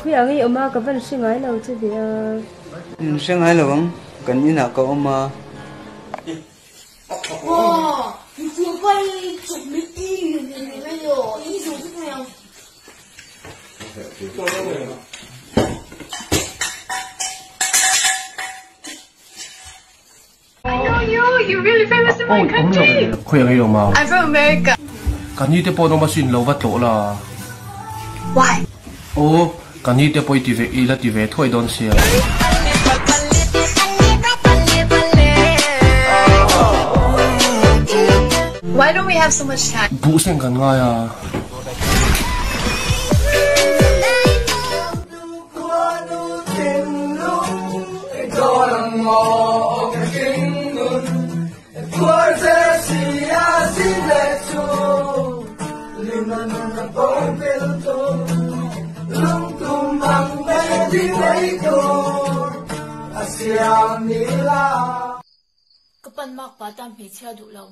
Khi ở đây mà các bạn sinh ai lâu chứ thì sinh ai lâu cần như nào cậu mà哇，你这块准备一元的没有？一手是这样。I know you. You're really famous in my country. I'm from America. Kan ni te po no masin lo va to la. Why? O kan ni te po ti ve ila ti ve thoi don sia. Why don't we have so much time? Bu sen kan nga ya. Kapan mak patang picha du lâu.